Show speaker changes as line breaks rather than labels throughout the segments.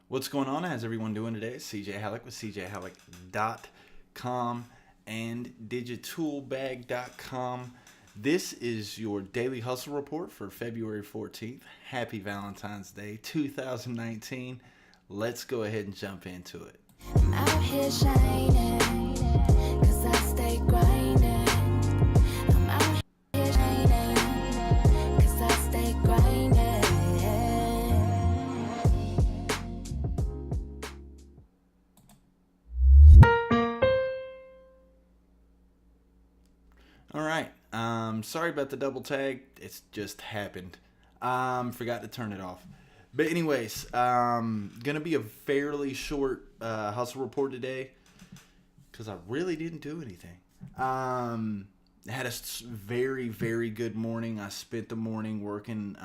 What's going on? How's everyone doing today? It's CJ Halleck with CJHalleck.com and digitoolbag.com. This is your daily hustle report for February 14th. Happy Valentine's Day 2019. Let's go ahead and jump into it.
I'm out here shining, 'cause I stay grinding. I'm out here shining, 'cause I stay grinding.
All right. Sorry about the double tag. It's just happened. Forgot to turn it off. But anyways, gonna be a fairly short hustle report today because I really didn't do anything. Had a very, very good morning. I spent the morning working,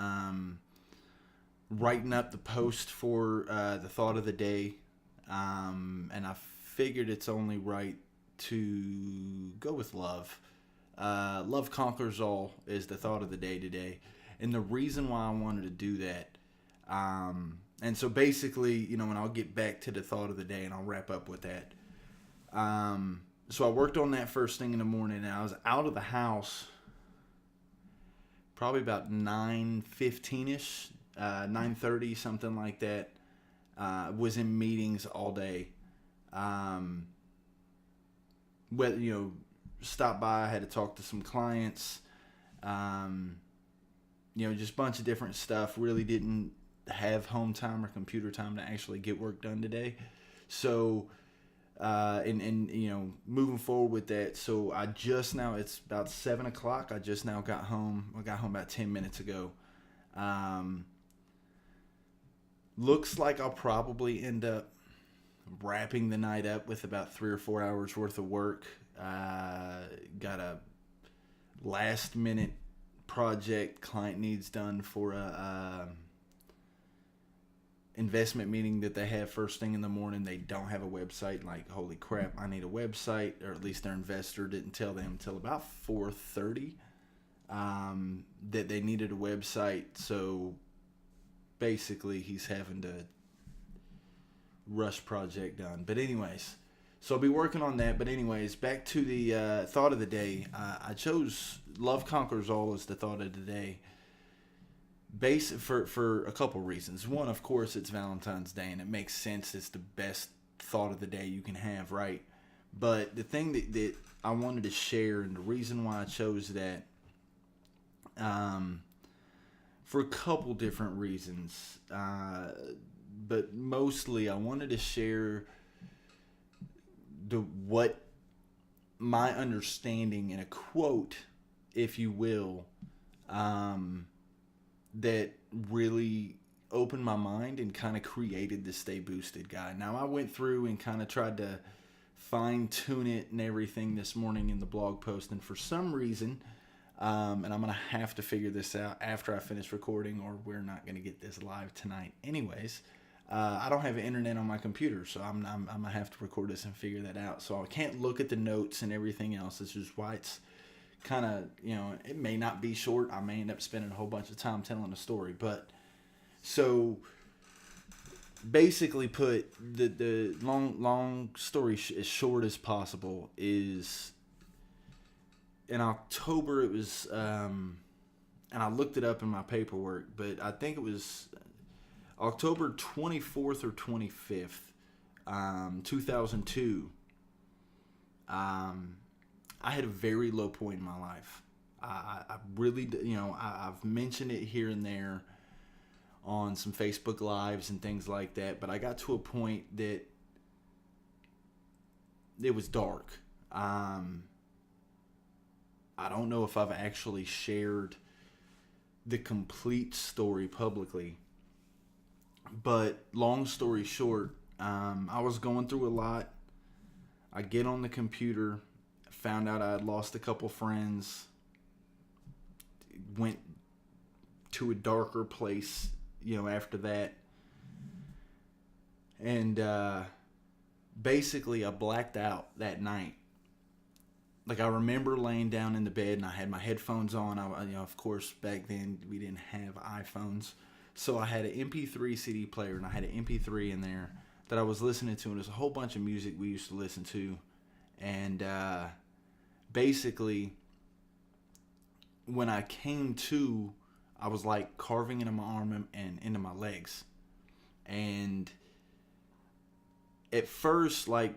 writing up the post for the thought of the day, and I figured it's only right to go with love. Love conquers all is the thought of the day today. And the reason why I wanted to do that, and so basically, and I'll get back to the thought of the day and I'll wrap up with that. So I worked on that first thing in the morning, and I was out of the house probably about 9:15ish, 9:30, something like that. Was in meetings all day. Stopped by, I had to talk to some clients, just a bunch of different stuff. Really didn't have home time or computer time to actually get work done today. So, moving forward with that. So it's about 7 o'clock. I just now got home. I got home about 10 minutes ago. Looks like I'll probably end up wrapping the night up with about 3 or 4 hours worth of work. Got a last minute project client needs done for a investment meeting that they have first thing in the morning. They don't have a website. Like, holy crap, I need a website, or at least their investor didn't tell them until about 4:30 that they needed a website. So basically he's having to rush project done. But anyways, so I'll be working on that. But anyways, back to the thought of the day. I chose love conquers all as the thought of the day. For a couple reasons. One, of course, it's Valentine's Day, and it makes sense. It's the best thought of the day you can have, right? But the thing that I wanted to share, and the reason why I chose that, for a couple different reasons, but mostly I wanted to share what my understanding in a quote, if you will, that really opened my mind and kind of created the Stay Boosted guy. Now, I went through and kind of tried to fine tune it and everything this morning in the blog post, and for some reason, and I'm gonna have to figure this out after I finish recording, or we're not gonna get this live tonight anyways. I don't have internet on my computer, so I'm gonna have to record this and figure that out. So I can't look at the notes and everything else. This is why it's kind of, it may not be short. I may end up spending a whole bunch of time telling a story. But so basically put, the long story as short as possible is, in October it was, and I looked it up in my paperwork, but I think it was October 24th or 25th, 2002. I had a very low point in my life. I really, I've mentioned it here and there on some Facebook Lives and things like that, but I got to a point that it was dark. I don't know if I've actually shared the complete story publicly, but long story short, I was going through a lot. I get on the computer, found out I had lost a couple friends, went to a darker place, after that. And basically I blacked out that night. Like, I remember laying down in the bed and I had my headphones on. Of course, back then we didn't have iPhones. So I had an MP3 CD player, and I had an MP3 in there that I was listening to, and there's a whole bunch of music we used to listen to. And basically, when I came to, I was like carving into my arm and into my legs. And at first, like,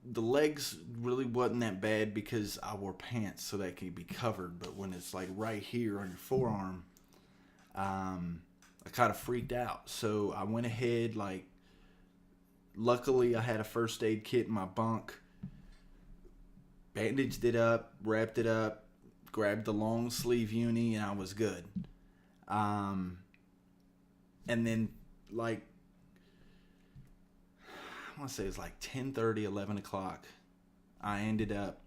the legs really wasn't that bad because I wore pants so that could be covered. But when it's like right here on your forearm, I kind of freaked out. So I went ahead, like, luckily I had a first aid kit in my bunk, bandaged it up, wrapped it up, grabbed the long sleeve uni, and I was good. And then, like, I want to say it's like 10:30, 11 o'clock. I ended up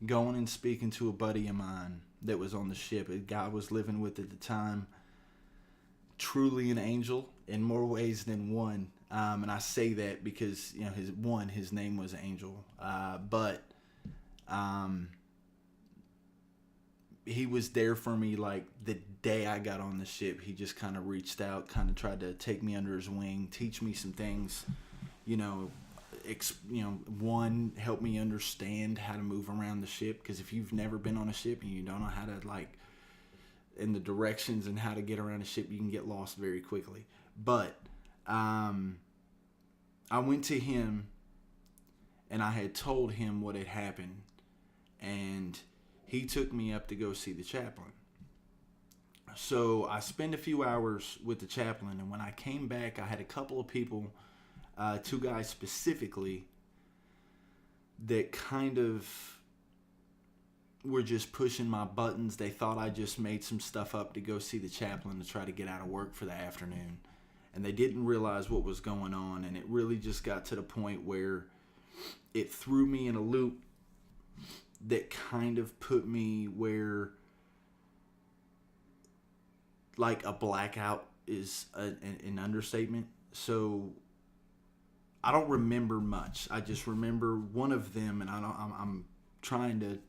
going and speaking to a buddy of mine that was on the ship. A guy I was living with at the time. Truly an angel in more ways than one. And I say that because, you know, his name was Angel. But he was there for me, like, the day I got on the ship. He just kind of reached out, kind of tried to take me under his wing, teach me some things. One, help me understand how to move around the ship, because if you've never been on a ship and you don't know how to, like, in the directions and how to get around a ship, you can get lost very quickly. But I went to him and I had told him what had happened, and he took me up to go see the chaplain. So I spent a few hours with the chaplain, and when I came back, I had a couple of people, 2 guys specifically, that kind of were just pushing my buttons. They thought I just made some stuff up to go see the chaplain to try to get out of work for the afternoon. And they didn't realize what was going on, and it really just got to the point where it threw me in a loop that kind of put me where, like, a blackout is an understatement. So I don't remember much. I just remember one of them, and I'm trying to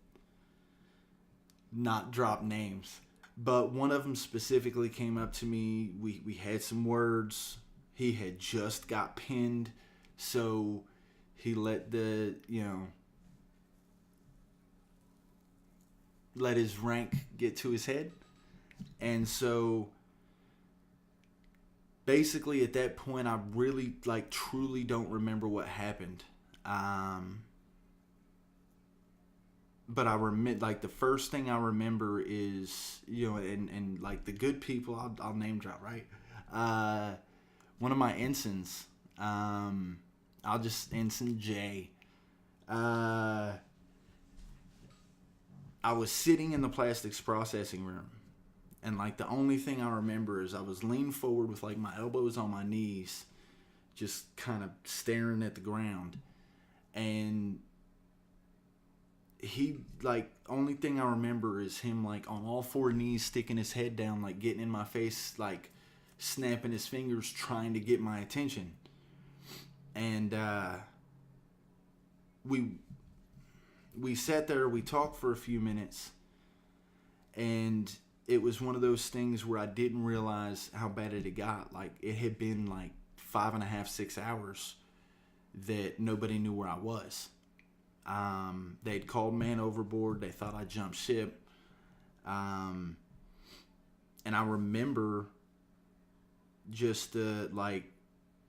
not drop names, but one of them specifically came up to me. We had some words. He had just got pinned, so he let let his rank get to his head. And so basically at that point, I really, like, truly don't remember what happened. But I remember, like, the first thing I remember is, and like, the good people, I'll name drop, right? One of my ensigns, I'll just ensign J. I was sitting in the plastics processing room, and, like, the only thing I remember is I was leaned forward with, like, my elbows on my knees, just kind of staring at the ground. And he, like, only thing I remember is him, like, on all 4 knees, sticking his head down, like, getting in my face, like, snapping his fingers, trying to get my attention. And we sat there, we talked for a few minutes, and it was one of those things where I didn't realize how bad it had got. Like, it had been like 5.5, 6 hours that nobody knew where I was. They'd called man overboard. They thought I jumped ship. And I remember just, like,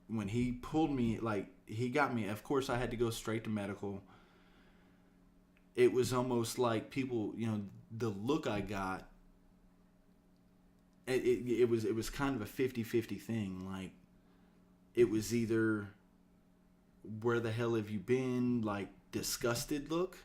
when he pulled me, like, he got me. Of course, I had to go straight to medical. It was almost like people, the look I got, it was kind of a 50-50 thing. Like, it was either, where the hell have you been, like, disgusted look,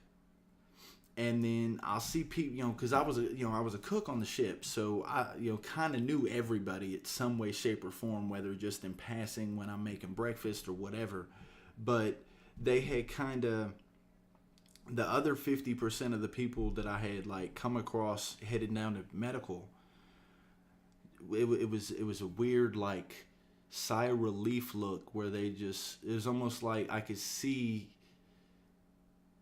and then I'll see people, because I was a cook on the ship, so I kind of knew everybody in some way, shape, or form, whether just in passing when I'm making breakfast or whatever. But they had kind of, the other 50% of the people that I had, like, come across headed down to medical, it was a weird, like, sigh of relief look where it was almost like I could see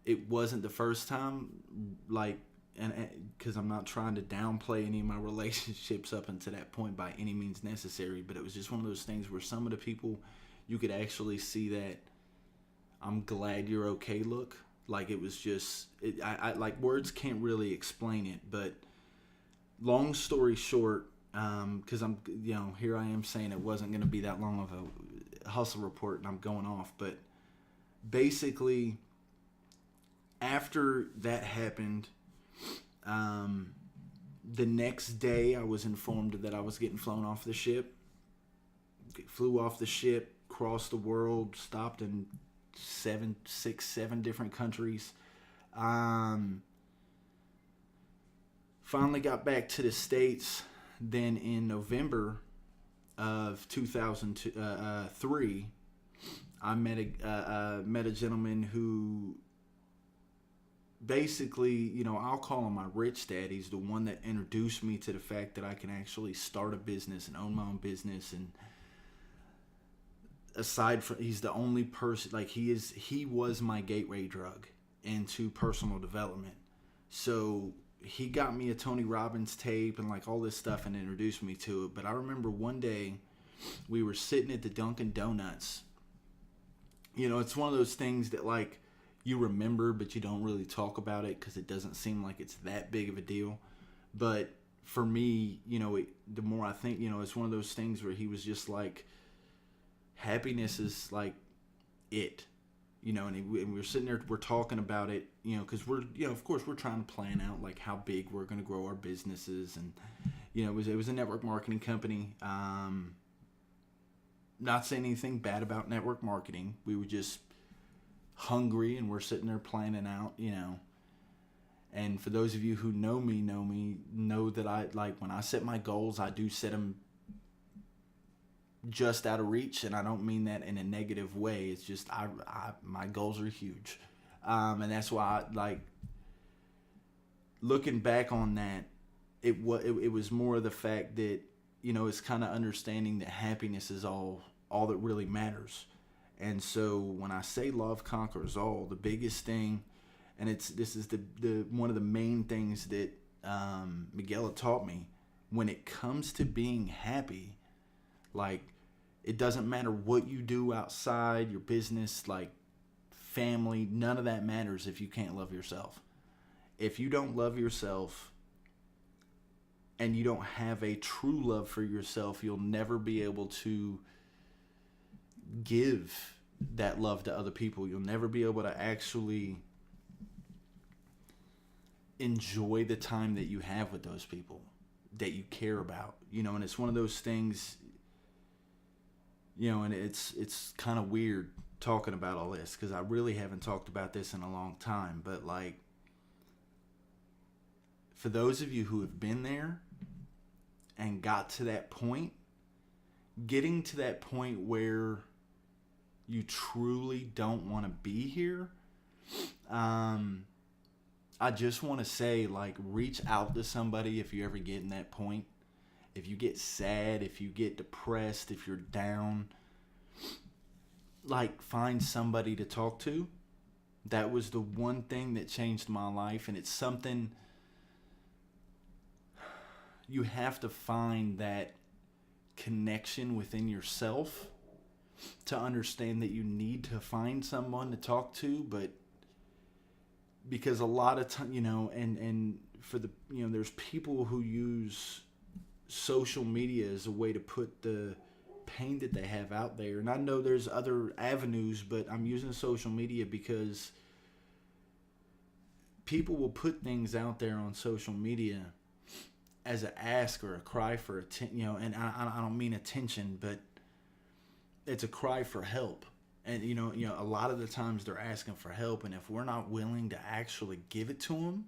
it wasn't the first time, like, and because I'm not trying to downplay any of my relationships up until that point by any means necessary, but it was just one of those things where some of the people, you could actually see that I'm glad you're okay look. Like, it was just, I like, words can't really explain it, but long story short, because I'm, here I am saying it wasn't going to be that long of a hustle report, and I'm going off, but basically, after that happened, the next day I was informed that I was getting flown off the ship. Flew off the ship, crossed the world, stopped in 7 different countries. Finally got back to the States. Then in November of 2003, I met a gentleman who basically, I'll call him my rich dad. He's the one that introduced me to the fact that I can actually start a business and own my own business. And aside from, he's the only person, like, he was my gateway drug into personal development. So he got me a Tony Robbins tape and like all this stuff and introduced me to it. But I remember one day we were sitting at the Dunkin' Donuts. It's one of those things that, like, you remember, but you don't really talk about it because it doesn't seem like it's that big of a deal. But for me, the more I think, it's one of those things where he was just like, happiness is like it, and we were sitting there, we're talking about it, because we're, of course, we're trying to plan out like how big we're going to grow our businesses. And, it was a network marketing company. Not saying anything bad about network marketing. We were just hungry, and we're sitting there planning out, and for those of you who know me know that I, like, when I set my goals, I do set them just out of reach, and I don't mean that in a negative way. It's just my goals are huge, and that's why looking back on that, it was more of the fact that, it's kind of understanding that happiness is all that really matters. And so when I say love conquers all, the biggest thing, and this is the one of the main things that Miguel had taught me, when it comes to being happy, like, it doesn't matter what you do outside your business, like family, none of that matters if you can't love yourself. If you don't love yourself and you don't have a true love for yourself, you'll never be able to give that love to other people. You'll never be able to actually enjoy the time that you have with those people that you care about, and it's one of those things, and it's kind of weird talking about all this because I really haven't talked about this in a long time, but like, for those of you who have been there and got to that point, getting to that point where you truly don't want to be here, I just want to say, like, reach out to somebody if you ever get in that point. If you get sad, if you get depressed, if you're down, like, find somebody to talk to. That was the one thing that changed my life, and it's something you have to find, that connection within yourself to understand that you need to find someone to talk to. But because a lot of time, and for the, there's people who use social media as a way to put the pain that they have out there. And I know there's other avenues, but I'm using social media because people will put things out there on social media as an ask or a cry for attention, and I don't mean attention, but it's a cry for help. And, a lot of the times they're asking for help. And if we're not willing to actually give it to them,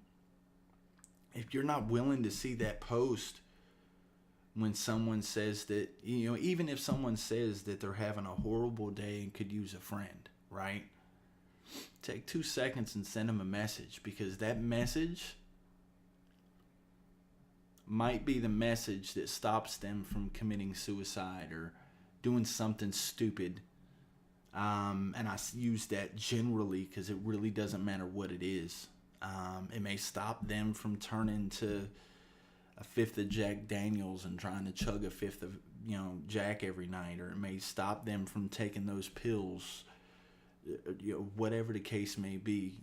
if you're not willing to see that post when someone says that, even if someone says that they're having a horrible day and could use a friend, right? Take 2 seconds and send them a message, because that message might be the message that stops them from committing suicide or doing something stupid. And I use that generally because it really doesn't matter what it is. It may stop them from turning to a fifth of Jack Daniels and trying to chug a fifth of, Jack every night, or it may stop them from taking those pills, whatever the case may be.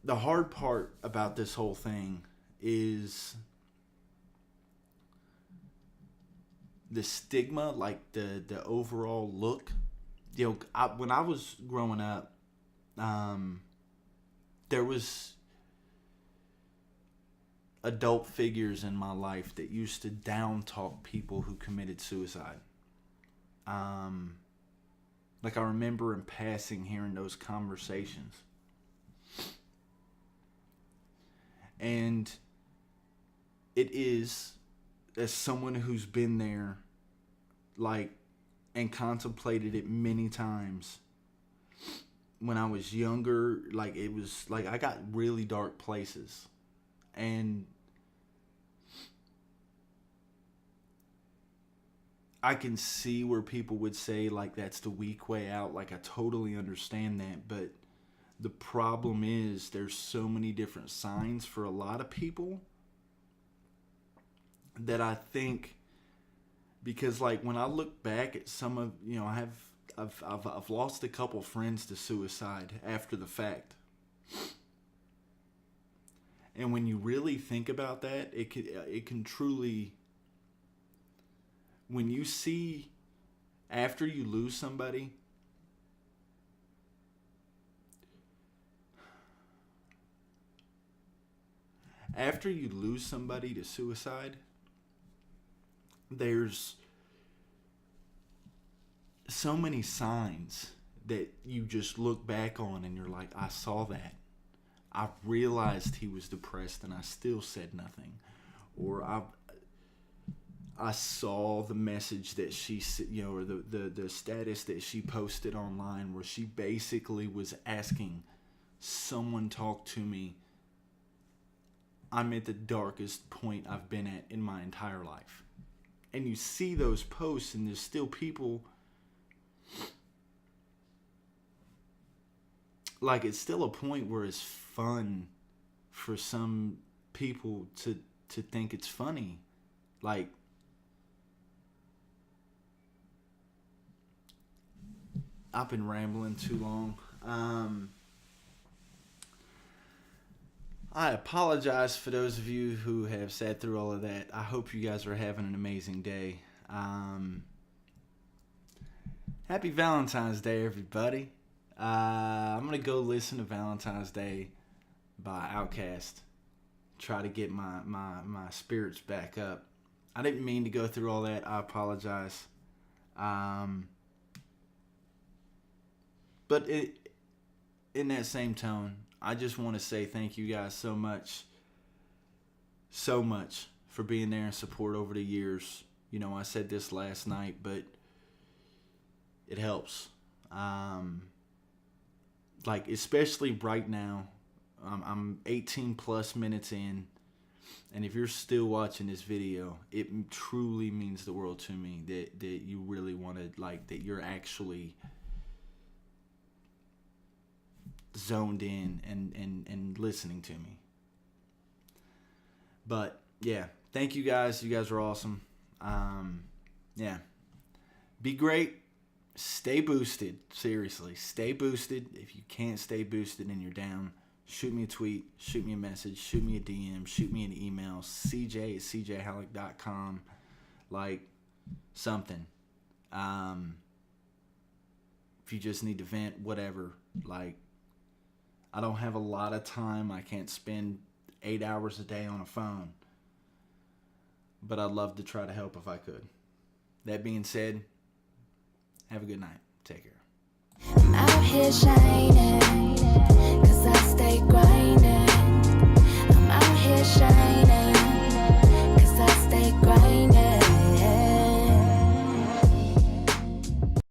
The hard part about this whole thing is the stigma, like the overall look. When I was growing up, there was adult figures in my life that used to down talk people who committed suicide. Like I remember in passing hearing those conversations. And it is, as someone who's been there, like, and contemplated it many times, when I was younger, like, it was, like, I got really dark places. And I can see where people would say, like, that's the weak way out. Like, I totally understand that. But the problem is there's so many different signs for a lot of people that I think, because, like, when I look back at some of, I've lost a couple friends to suicide after the fact. And when you really think about that, it can truly, when you see, after you lose somebody, to suicide, there's so many signs that you just look back on and you're like, I saw that. I realized he was depressed and I still said nothing. Or I saw the message that she, or the status that she posted online where she basically was asking, someone talk to me. I'm at the darkest point I've been at in my entire life. And you see those posts and there's still people, like, it's still a point where it's fun for some people to think it's funny. Like, I've been rambling too long. I apologize for those of you who have sat through all of that. I hope you guys are having an amazing day. Happy Valentine's Day, everybody. I'm going to go listen to Valentine's Day by Outkast. Try to get my spirits back up. I didn't mean to go through all that. I apologize. But in that same tone, I just want to say thank you guys so much for being there and support over the years. I said this last night, but it helps. Like, especially right now, I'm 18 plus minutes in, and if you're still watching this video, it truly means the world to me that you really want to, like, that you're actually zoned in and listening to me. But yeah, thank you guys. You guys are awesome. Yeah, be great. Stay boosted. Seriously, stay boosted. If you can't stay boosted and you're down, shoot me a tweet, shoot me a message, shoot me a DM, shoot me an email, cj@cjhalleck.com, like, something. If you just need to vent, whatever. Like, I don't have a lot of time. I can't spend 8 hours a day on a phone. But I'd love to try to help if I could. That being said, have a good night. Take care.
I'm out here shining.